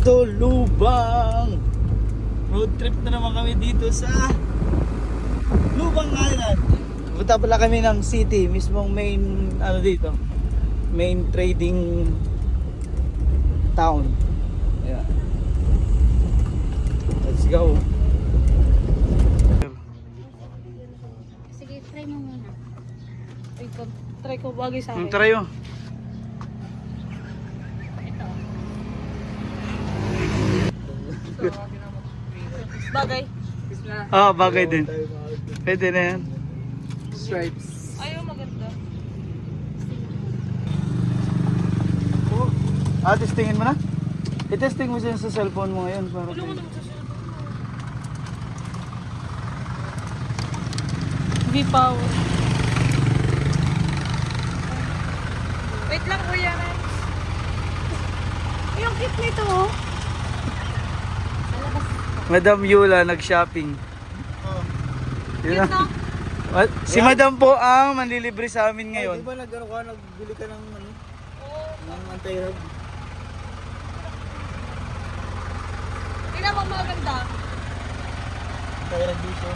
dito, Lubang. Road trip na naman kami dito sa Lubang Island. Punta pala kami ng city, mismong main, ano dito, main trading town. Yeah. Let's go. Sige, try mo muna. Try ko bagay sa akin. Try mo. Bagay. Bagay din. Pwede na yan. Stripes. Ayaw maganda. Testingin mo na? I-testing mo siya sa cellphone mo ngayon para Tulungan naman sa cellphone mo. V-Power. Wait lang, kuya. Yung kit nito, oh. Madam Yula nag-shopping. Yun Cute, na. no? What? Si Madam po ang manlilibre sa amin ngayon. Di ba nagbili ka ng ano? Oo. Ng anti-rub? Tingnan mo maganda. Anti-rub dito.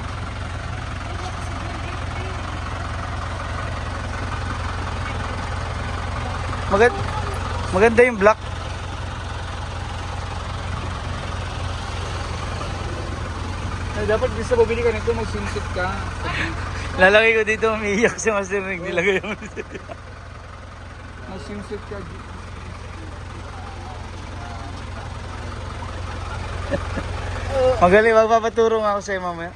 Maganda yung black. Dapat gusto mo bili ka nito, mag-swimsuit ka. Lalagay ko dito, umiiyak si Master Nick. Nilagay mo. Mag-swimsuit ka. Magaling, magpapaturo nga ako sa'yo mamaya.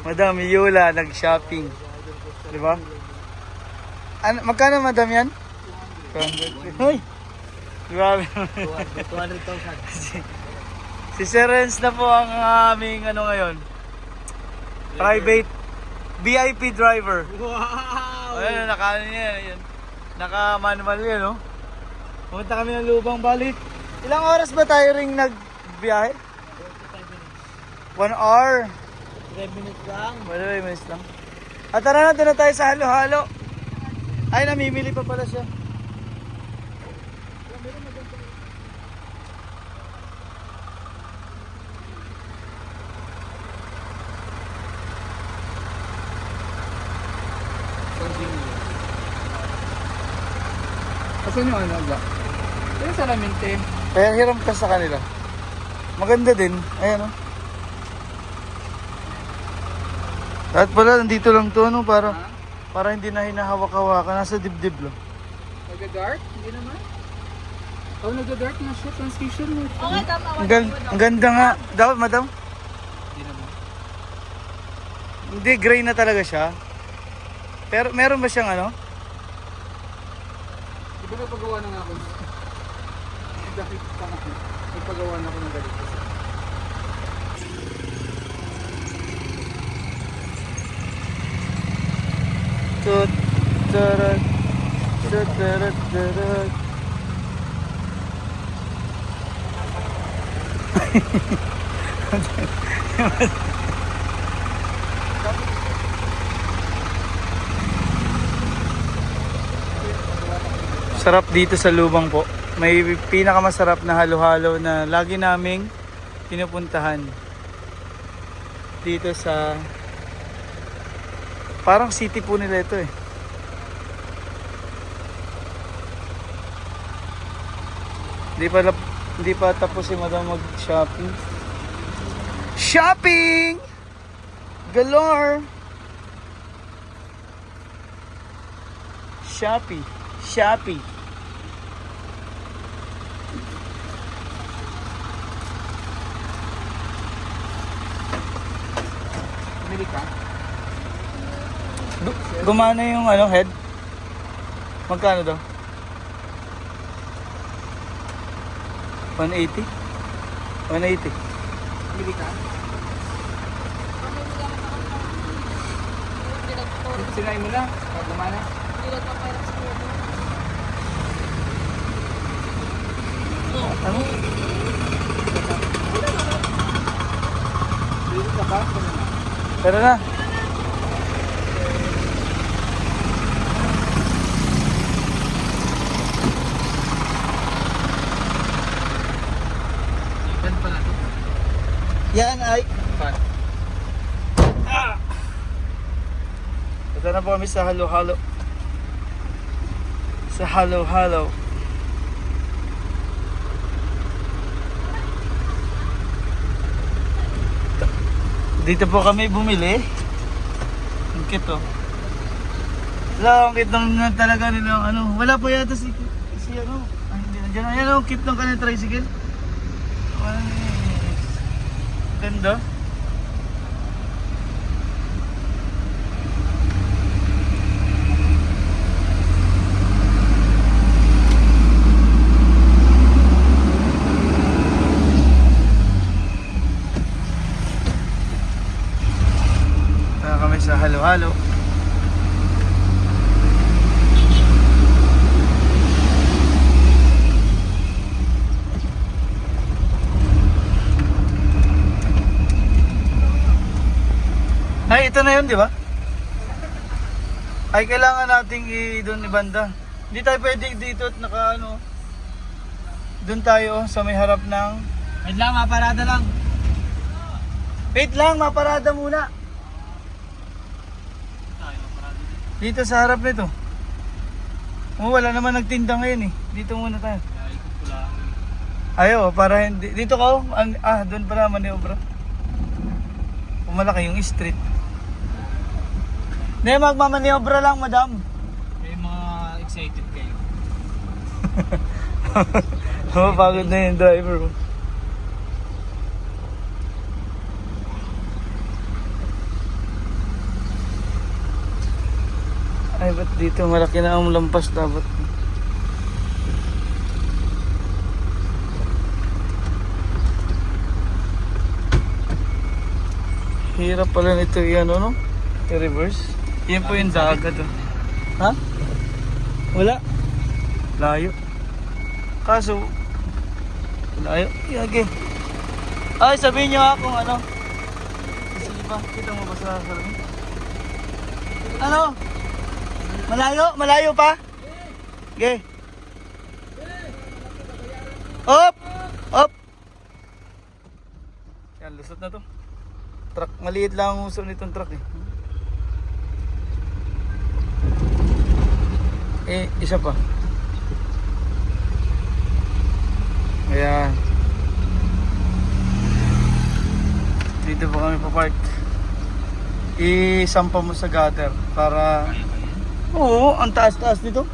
Madam Yula nag-shopping. Di ba? Magkano madam yan? 200. Hoy! Grabe. 200,000. Si Sir Renz na po ang aming ano ngayon. Private VIP driver. Wow! Ayun, naka niya yan. Naka manual yan, no? Pumunta kami ng Lubang, balik. Ilang oras ba tayo ring nagbiyahe? 1 hour. 5 minutes lang. 5 minutes lang. At tara na, doon na tayo sa halo-halo. Ay, namimili pa pala siya. Asan yung ano, Black? Yung salaminte. Kaya hiram ka sa kanila. Maganda din. Ayan, no? At pala, nandito lang to, no? Para hindi na hinahawak-hawakan. Nasa dibdib lang. Nag-dark? Hindi naman. Oh, nag-dark na siya. Transition mo. Okay, tama. Ang ganda nga. Dapat, madam? Hindi naman. Hindi, gray na talaga siya. Pero meron ba siyang ano? Di ba nagpagawa na nga ako? Dahil pa ako. Nagpagawa na ako ng ganito. Tut, tarot, tut, tarot, tarot. Sarap dito sa Lubang po. May pinakamasarap na halo-halo na lagi naming pinupuntahan. Dito sa parang city po nila ito eh. Hindi pa tapos si Madam mag-shopping. Shopping! Galore! Shopee. Bili ka? Gumana yung ano, head? Magkano daw? 180? 180. Bili ka? Sinay mo na? Gumana? Hindi nagpapahirap sa kuya. Ano? Bili ka ba? Tara na. Yan ay... Fan. Ito na po kami sa halo-halo. Sa halo-halo. Dito po kami bumili. Ang cute oh. Wala, ang cute ng talaga nilang ano. Wala po yata si ano. Ay, hindi na dyan. Ayan ang cute ng kanyang tricycle. Ay, ganda. Kaya kami sa halo-halo. Ay, ito na yun, di ba? Ay, kailangan nating doon ibanda. Hindi tayo pwede dito at naka ano. Doon tayo sa may harap ng... Wait lang, maparada lang. Wait lang, maparada muna. Dito sa harap nito. Oh, wala naman nagtinda ngayon eh. Dito muna tayo. Ayo, para hindi... Dito ka oh. Doon pala maniobra. Malaki yung street. Hindi, magmamaniobra lang, madam. May mga excited kayo. Pagod na yung driver mo. Ay, ba't dito malaki na ang lampas dapat? Hirap pala nito yan, ano? I-reverse. Yan po yung dagat. Oh. Ha? Wala. Layo. Kaso, layo. Yage. Ay, sabihin nyo nga kung ano. Sige pa, kita mo ba sa salamin? Ano? Malayo? Malayo pa? Okay. Op! Op! Yan, lusot na to. Truck, maliit lang ang uso nitong truck eh. Eh, isa pa. Ayan. Dito po kami papark. Isampa mo sa gutter para... Oo, ang taas-taas dito.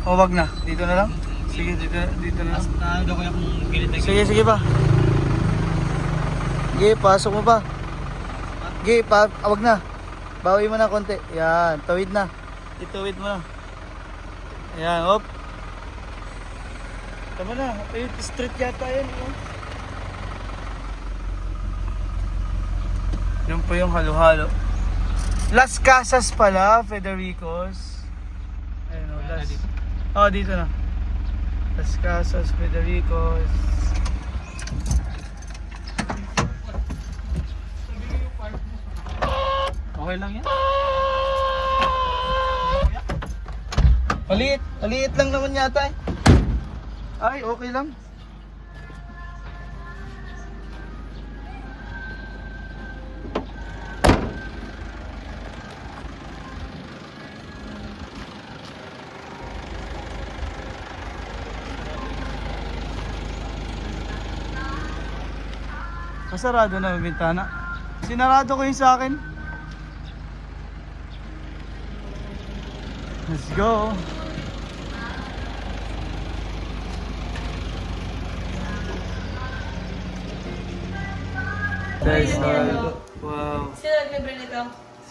O, wag na. Dito na lang. Sige, dito na lang. Daw kaya kung gilid na Sige, sige pa. Sige, pasok mo pa. Sige, wag na. Bawi mo na konti. Yan, tawid na. Itawid mo na. Yan, hop. Tama na. Ay, street yata yun. Oh. Yun po yung halo-halo. Las Casas pala, Federicos. Ayun o, Las... Oh, dito na. Las Casas, Federicos. Okay lang yan. Maliit lang naman yata eh. Ay, okay lang. Kasarado na yung bintana. Sinarado ko yung sa akin. Let's go. Guys, wow. Sino nag-libre nito?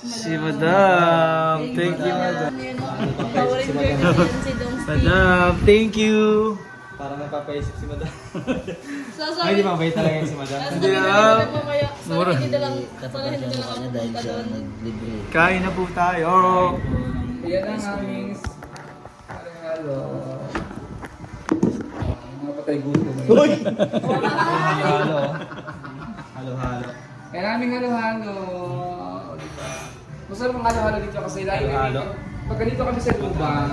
Si Madam. Thank you, Madam. Favorite girl ko yun si Dong Steve. Madam, thank you. Parang nagpapaisip si Madam. Sasabi- Ay, di ba mabait talaga yung si Madam? Sasabi Hindi na na. lang mamaya. Mura. Sana hindi na lang ako pupunta doon. Kain na po tayo. Yan ang aming halo. Mga patay gusto mo. Uy! Halo. Halo-halo. Yan ang aming halo-halo. Diba? Masarap ang halo-halo dito kasi lagi Halo-halo? pag ganito kami sa lubang,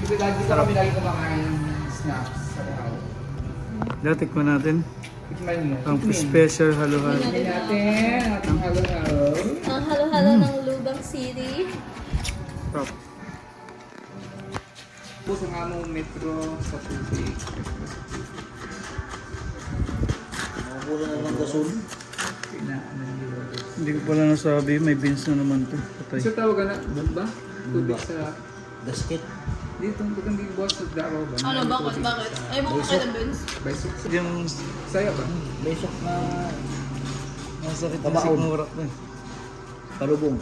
kasi dito kami lagi kumakain ng snacks. Halo-halo. Tikman natin. Tikman mo. Ang special halo-halo. Tikman natin ang ating halo-halo. Ang halo-halo ng Lubang City. Prop. Tapos ang among metro sa tubig. Mabula na lang gasol. Pinaanan Hindi ko pala nasabi, may beans na naman to. Patay. So tawagan na, ba? Tubig sa... Gasket. Dito, bukang di buwas sa daraw ba? Ano, bakit? Bakit? Ay, mo ko kayo ng Benz? Basic. Yung Saya ba? besok na masakit yung sigmurak na. Palubong.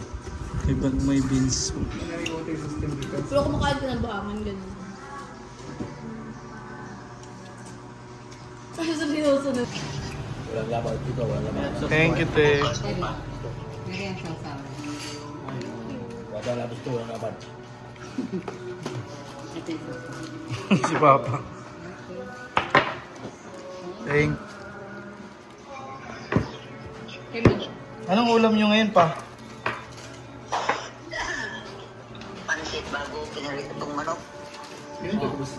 Ibang may beans. Ano yung water system dito? Pero kumakain ko ng buhangan, ganun. Kasi sa sinusunod. Thank you, te. Si Papa. Thank. Anong ulam nyo ngayon pa? Pansit bago pinarit itong manok. Yun, tapos.